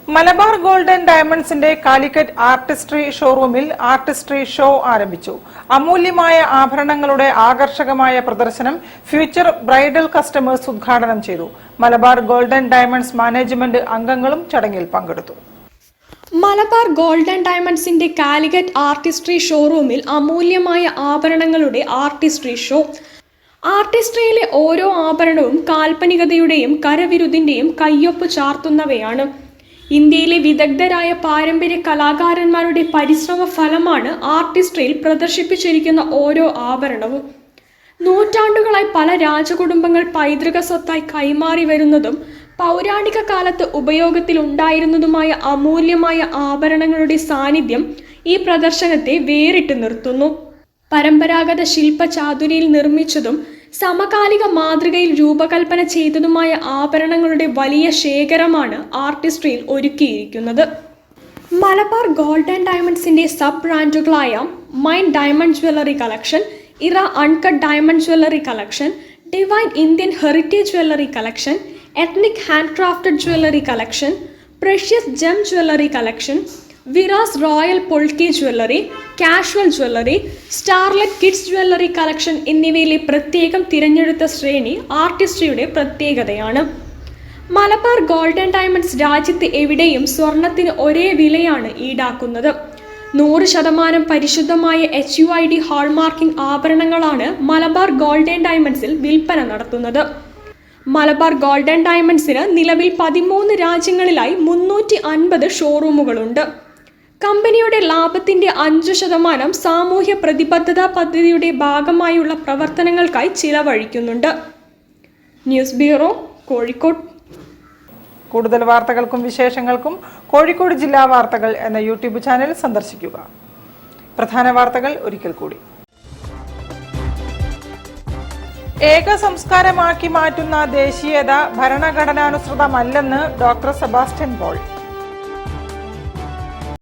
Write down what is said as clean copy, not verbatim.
Malabar Gold and ഡയമണ്ട്സിന്റെ Calicut artistry ഷോറൂമിൽ artistry show ആരംഭിച്ചു. അമൂല്യമായ ആഭരണങ്ങളുടെ ആകർഷകമായ പ്രദർശനം ഫ്യൂച്ചർ ബ്രൈഡൽ കസ്റ്റമേഴ്സ് ഉദ്ഘാടനം ചെയ്തു. Malabar Gold and Diamonds management അംഗങ്ങളും ചടങ്ങിൽ പങ്കെടുത്തു. മലബാർ ഗോൾഡ് ആൻഡ് ഡയമണ്ട്സിന്റെ കാലിക്കറ്റ് ആർട്ടിസ്ട്രി ഷോറൂമിൽ അമൂല്യമായ ആഭരണങ്ങളുടെ ആർട്ടിസ്ട്രി ഷോ. ആർട്ടിസ്ട്രിയിലെ ഓരോ ആഭരണവും കാൽപ്പനികതയുടെയും കരവിരുതിന്റെയും കയ്യൊപ്പ് ചാർത്തുന്നവയാണ്. ഇന്ത്യയിലെ വിദഗ്ധരായ പാരമ്പര്യ കലാകാരന്മാരുടെ പരിശ്രമ ഫലമാണ് ആർട്ടിസ്ട്രിയിൽ പ്രദർശിപ്പിച്ചിരിക്കുന്ന ഓരോ ആഭരണവും. നൂറ്റാണ്ടുകളായി പല രാജകുടുംബങ്ങൾ പൈതൃക സ്വത്തായി കൈമാറി വരുന്നതും പൗരാണിക കാലത്ത് ഉപയോഗത്തിലുണ്ടായിരുന്നതുമായ അമൂല്യമായ ആഭരണങ്ങളുടെ സാന്നിധ്യം ഈ പ്രദർശനത്തെ വേറിട്ട് നിർത്തുന്നു. പരമ്പരാഗത ശില്പചാതുരിയിൽ നിർമ്മിച്ചതും സമകാലിക മാതൃകയിൽ രൂപകൽപ്പന ചെയ്തതുമായ ആഭരണങ്ങളുടെ വലിയ ശേഖരമാണ് ആർട്ടിസ്ട്രിയിൽ ഒരുക്കിയിരിക്കുന്നത്. മലബാർ ഗോൾഡ് ആൻഡ് ഡയമണ്ട്സിന്റെ സബ് ബ്രാൻഡുകളായ Mine diamond jewellery collection, Era uncut diamond jewellery collection, Divine Indian heritage jewellery collection, Ethnic handcrafted jewellery collection, Precious gem jewellery collection, Viraaz royal polki jewellery, casual jewellery, Starlet kids jewellery collection എന്നിവയിലെ പ്രത്യേകം തിരഞ്ഞെടുത്ത ശ്രേണി ആർട്ടിസ്ട്രിയുടെ പ്രത്യേകതയാണ്. Malabar Gold and diamonds രാജ്യത്ത് എവിടെയും സ്വർണത്തിന് ഒരേ വിലയാണ് ഈടാക്കുന്നത്. 100% പരിശുദ്ധമായ HUID ഹാൾമാർക്കിംഗ് ആഭരണങ്ങളാണ് മലബാർ ഗോൾഡ് ആൻഡ് ഡയമണ്ട്സിൽ വിൽപ്പന നടത്തുന്നത്. മലബാർ ഗോൾഡ് ആൻഡ് ഡയമണ്ട്സിന് നിലവിൽ 13 രാജ്യങ്ങളിലായി 350 ഷോറൂമുകളുണ്ട്. കമ്പനിയുടെ ലാഭത്തിന്റെ 5% സാമൂഹ്യ പ്രതിബദ്ധതാ പദ്ധതിയുടെ ഭാഗമായുള്ള പ്രവർത്തനങ്ങൾക്കായി ചിലവഴിക്കുന്നുണ്ട്. News bureau, Kozhikode. കൂടുതൽ വാർത്തകൾക്കും വിശേഷങ്ങൾക്കും കോഴിക്കോട് ജില്ലാ വാർത്തകൾ എന്ന യൂട്യൂബ് ചാനൽ സന്ദർശിക്കുക. പ്രധാന വാർത്തകൾ ഒരിക്കൽ കൂടി. ഏക സംസ്കാരമാക്കി മാറ്റുന്ന ദേശീയത ഭരണഘടനാനുസൃതമല്ലെന്ന് ഡോക്ടർ സെബാസ്റ്റ്യൻ പോൾ.